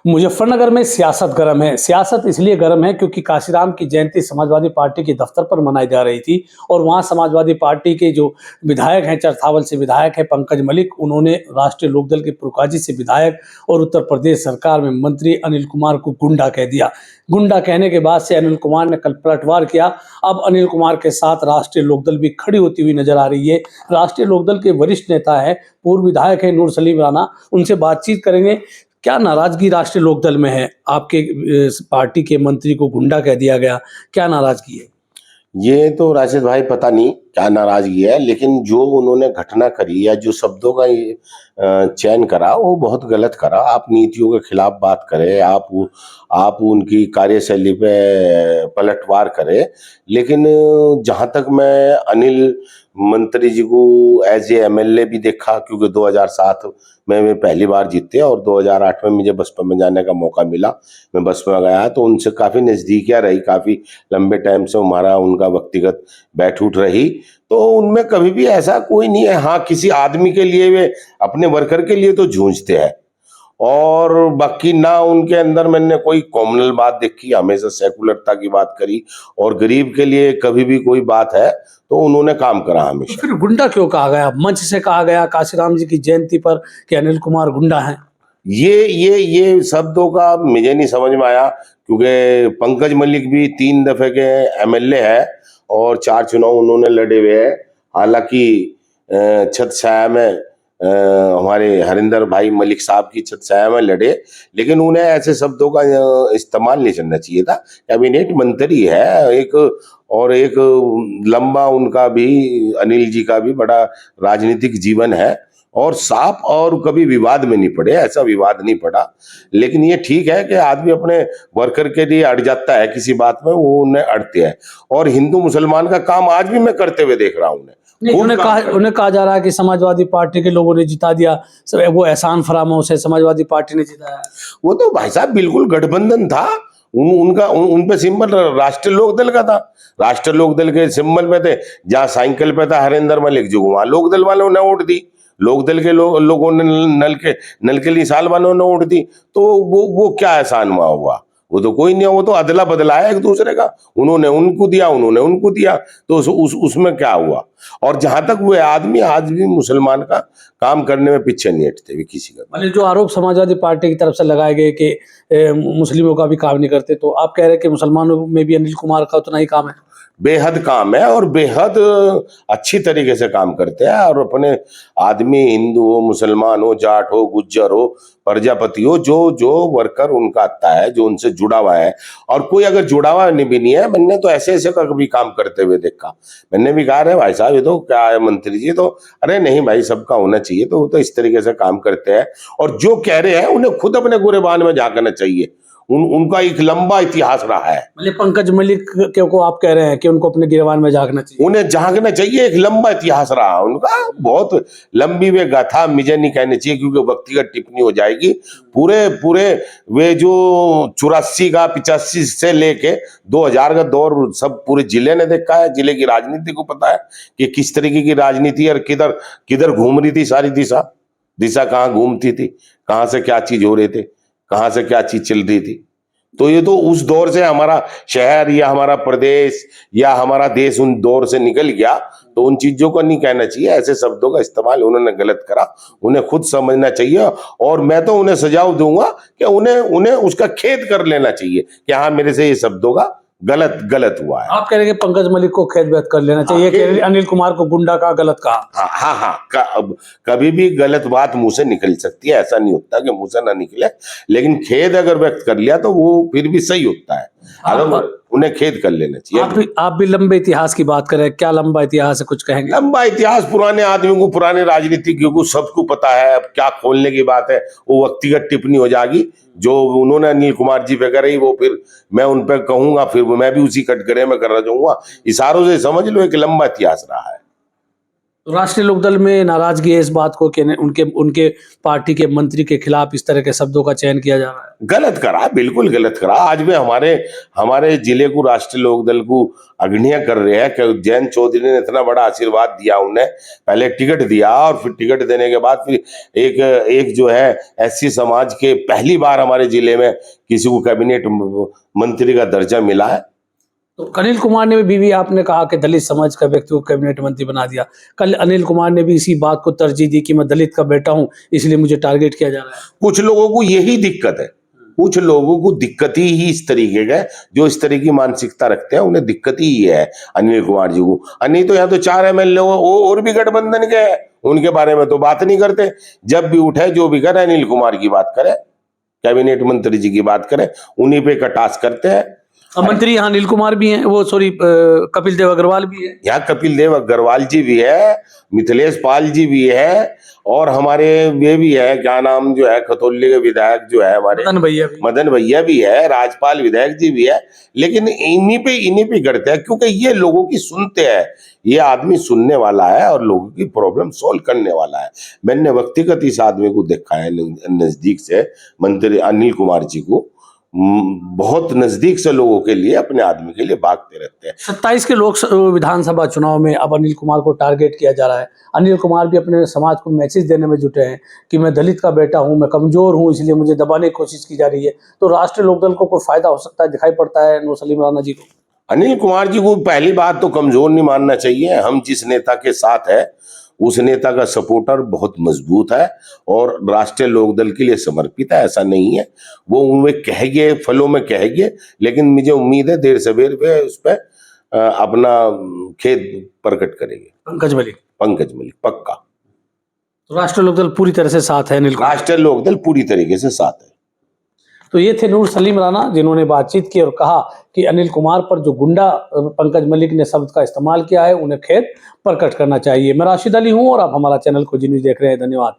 मुजफ्फरनगर में सियासत गर्म है। सियासत इसलिए गर्म है क्योंकि काशीराम की जयंती समाजवादी पार्टी के दफ्तर पर मनाई जा रही थी और वहां समाजवादी पार्टी के जो विधायक हैं, चरथावल से विधायक हैं पंकज मलिक, उन्होंने राष्ट्रीय लोकदल के पुरकाजी से विधायक और उत्तर प्रदेश सरकार में मंत्री अनिल कुमार को गुंडा कह दिया। गुंडा कहने के बाद से अनिल कुमार ने कल पलटवार किया। अब अनिल कुमार के साथ राष्ट्रीय लोकदल भी खड़ी होती हुई नजर आ रही है। राष्ट्रीय लोकदल के वरिष्ठ नेता है, पूर्व विधायक है नूर सलीम राणा, उनसे बातचीत करेंगे। क्या नाराजगी राष्ट्रीय लोकदल में है? आपके पार्टी के मंत्री को गुंडा कह दिया गया, क्या नाराजगी है? ये तो राशिद भाई पता नहीं क्या नाराजगी है, लेकिन जो उन्होंने घटना करी या जो शब्दों का चयन करा वो बहुत गलत करा। आप नीतियों के खिलाफ बात करें, आप उनकी कार्यशैली पे पलटवार करें, लेकिन जहां तक मैं अनिल मंत्री जी को एज ए एमएलए भी देखा, क्योंकि 2007 में वे पहली बार जीते और 2008 में मुझे बसपा में जाने का मौका मिला। मैं बसपा में गया तो उनसे काफ़ी नज़दीकियाँ रही, काफ़ी लंबे टाइम से हमारा उनका व्यक्तिगत बैठ उठ रही, तो उनमें कभी भी ऐसा कोई नहीं है। हाँ, किसी आदमी के लिए वे अपने वर्कर के लिए तो जूझते हैं, और बाकी ना उनके अंदर मैंने कोई कॉमनल बात देखी, हमेशा सेकुलरता की बात करी, और गरीब के लिए कभी भी कोई बात है तो उन्होंने काम करा हमेशा। तो फिर गुंडा क्यों कहा गया? मंच से कहा गया काशीराम जी की जयंती पर कि अनिल कुमार गुंडा हैं। ये शब्दों का मुझे नहीं समझ में आया, क्योंकि पंकज मलिक भी 3 दफे के एमएलए है और 4 चुनाव उन्होंने लड़े हुए हैं। हालांकि छत छाया में हमारे हरिंदर भाई मलिक साहब की छत छाया में लड़े, लेकिन उन्हें ऐसे शब्दों का इस्तेमाल नहीं करना चाहिए था। कैबिनेट मंत्री है एक, और एक लंबा उनका भी, अनिल जी का भी बड़ा राजनीतिक जीवन है, और साफ और कभी विवाद में नहीं पड़े, ऐसा विवाद नहीं पड़ा। लेकिन ये ठीक है कि आदमी अपने वर्कर के लिए अड़ जाता है किसी बात में, वो उन्हें अड़ते हैं, और हिंदू मुसलमान का काम आज भी मैं करते हुए देख रहा हूँ उन्हें कहा जा रहा है कि समाजवादी पार्टी के लोगों ने जिता दिया, वो एहसान फरामोश है, समाजवादी पार्टी ने जिताया। वो तो भाई साहब बिल्कुल गठबंधन था, उन पे सिंबल राष्ट्रीय लोकदल का था। राष्ट्रीय लोकदल के सिंबल पे थे, जहाँ साइकिल पे था हरिंदर मलिक जी, वहां लोकदल वालों ने वोट दी, लोकदल के लोगों ने नल के निशाल वालों ने वोट दी। तो वो क्या एहसान हुआ? वो तो कोई नहीं, वो तो अदला बदला है एक दूसरे का, उन्होंने उनको दिया, उन्होंने उनको दिया, तो उसमें क्या हुआ? और जहां तक वो आदमी आज भी मुसलमान का काम करने में पीछे नहीं हटते भी किसी का। मतलब जो आरोप समाजवादी पार्टी की तरफ से लगाए गए कि मुस्लिमों का भी काम नहीं करते, तो आप कह रहे हैं कि मुसलमानों में भी अनिल कुमार का उतना ही काम है? बेहद काम है, और बेहद अच्छी तरीके से काम करते हैं, और अपने आदमी हिंदू हो, मुसलमान हो, जाट हो, गुज्जर हो, प्रजापति हो, जो वर्कर उनका आता है, जो उनसे जुड़ा हुआ है, और कोई अगर जुड़ा हुआ भी नहीं है, मैंने तो ऐसे का कभी काम करते हुए देखा। मैंने भी कहा है भाई साहब ये तो क्या है मंत्री जी, तो अरे नहीं भाई सबका होना चाहिए, तो वो तो इस तरीके से काम करते हैं। और जो कह रहे हैं उन्हें खुद अपने गुरेबान में झांकना चाहिए, उनका एक लंबा इतिहास रहा है। मतलब पंकज मलिक को आप कह रहे हैं कि उनको अपने गिरबान में झांकना चाहिए? उन्हें झांकना चाहिए, एक लंबा इतिहास रहा उनका, बहुत लंबी वे गाथा मुझे नहीं कहनी चाहिए, क्योंकि व्यक्तिगत टिप्पणी हो जाएगी। पूरे वे जो 84 का 85 से लेके 2000 का दौर सब पूरे जिले ने देखा है, जिले की राजनीति को पता है कि किस तरीके की राजनीति और किधर घूम रही थी सारी दिशा कहाँ घूमती थी, कहाँ से क्या चीज हो रहे थे, कहाँ से क्या चीज चल रही थी। तो ये तो उस दौर से हमारा शहर या हमारा प्रदेश या हमारा देश उन दौर से निकल गया, तो उन चीजों को नहीं कहना चाहिए। ऐसे शब्दों का इस्तेमाल उन्होंने गलत करा, उन्हें खुद समझना चाहिए, और मैं तो उन्हें सुझाव दूंगा कि उन्हें उसका खेद कर लेना चाहिए कि हाँ मेरे से ये शब्दों का गलत हुआ है। आप कह रहे हैं कि पंकज मलिक को खेद व्यक्त कर लेना चाहिए कि अनिल कुमार को गुंडा का गलत कहा। हाँ, कभी भी गलत बात मुंह से निकल सकती है, ऐसा नहीं होता कि मुंह से ना निकले, लेकिन खेद अगर व्यक्त कर लिया तो वो फिर भी सही होता है, अगर उन्हें खेद कर लेना चाहिए। आप भी लंबे इतिहास की बात करें, क्या लंबा इतिहास है, कुछ कहेंगे? लंबा इतिहास पुराने आदमियों को, पुराने राजनीतिज्ञों को सबको पता है। अब क्या खोलने की बात है, वो व्यक्तिगत टिप्पणी हो जाएगी जो उन्होंने अनिल कुमार जी पे करी, वो फिर मैं उन पर कहूंगा, फिर मैं भी उसी कटघरे में कर रहा जाऊंगा। इशारों से समझ लो एक लंबा इतिहास रहा है। राष्ट्रीय लोकदल में नाराजगी है इस बात को कि उनके उनके पार्टी के मंत्री के खिलाफ इस तरह के शब्दों का चयन किया जा रहा है। गलत करा, बिल्कुल गलत करा। आज में हमारे हमारे जिले को राष्ट्रीय लोकदल को अग्निया कर रहे हैं कि जयंत चौधरी ने इतना बड़ा आशीर्वाद दिया, उन्हें पहले टिकट दिया और फिर टिकट देने के बाद फिर एक जो है एससी समाज के पहली बार हमारे जिले में किसी को कैबिनेट मंत्री का दर्जा मिला है। तो अनिल कुमार ने भी आपने कहा कि दलित समाज का व्यक्ति को कैबिनेट मंत्री बना दिया। कल अनिल कुमार ने भी इसी बात को तरजीह दी कि मैं दलित का बेटा हूं इसलिए मुझे टारगेट किया जा रहा है। कुछ लोगों को यही दिक्कत है, कुछ लोगों को दिक्कत ही इस तरीके का, जो इस तरह की मानसिकता रखते हैं उन्हें दिक्कत ही है अनिल कुमार जी को। नहीं तो यहाँ तो 4 MLA और भी गठबंधन के हैं, उनके बारे में तो बात नहीं करते। जब भी उठे जो भी करे अनिल कुमार की बात करे, कैबिनेट मंत्री जी की बात करे, उन्हीं पे कटास करते हैं। मंत्री यहाँ अनिल कुमार भी हैं, वो सॉरी कपिल देव अग्रवाल भी है। यहाँ कपिल देव अग्रवाल जी भी है, मिथिलेश पाल जी भी है, और हमारे ये भी है, क्या नाम जो है खतौली के विधायक जो है हमारे मदन भैया भी है, राजपाल विधायक जी भी है। लेकिन इन्हीं पे करते हैं क्योंकि ये लोगों की सुनते हैं, ये आदमी सुनने वाला है और लोगों की प्रॉब्लम सॉल्व करने वाला है। मैंने व्यक्तिगत इस आदमी को देखा है नजदीक से, मंत्री अनिल कुमार जी को बहुत नजदीक से लोगों के लिए, अपने आदमी के लिए भागते रहते हैं। 27 के विधानसभा चुनाव में अब अनिल कुमार को टारगेट किया जा रहा है। अनिल कुमार भी अपने समाज को मैसेज देने में जुटे हैं कि मैं दलित का बेटा हूं, मैं कमजोर हूं, इसलिए मुझे दबाने की कोशिश की जा रही है। तो राष्ट्रीय लोकदल को कोई फायदा हो सकता है, दिखाई पड़ता है नूर सलीम राणा जी को? अनिल कुमार जी को पहली बात तो कमजोर नहीं मानना चाहिए। हम जिस नेता के साथ है उस नेता का सपोर्टर बहुत मजबूत है और राष्ट्रीय लोकदल के लिए समर्पित है, ऐसा नहीं है। वो कहेंगे, फलों में कहेंगे, लेकिन मुझे उम्मीद है देर सवेर वे उस पर अपना खेद प्रकट करेंगे। पंकज मलिक पक्का। तो राष्ट्रीय लोकदल पूरी तरह से साथ है अनिल? राष्ट्रीय लोकदल पूरी तरीके से साथ है। तो ये थे नूर सलीम राणा, जिन्होंने बातचीत की और कहा कि अनिल कुमार पर जो गुंडा पंकज मलिक ने शब्द का इस्तेमाल किया है उन्हें खेद प्रकट करना चाहिए। मैं राशिद अली हूं और आप हमारा चैनल खोजी न्यूज़ देख रहे हैं। धन्यवाद।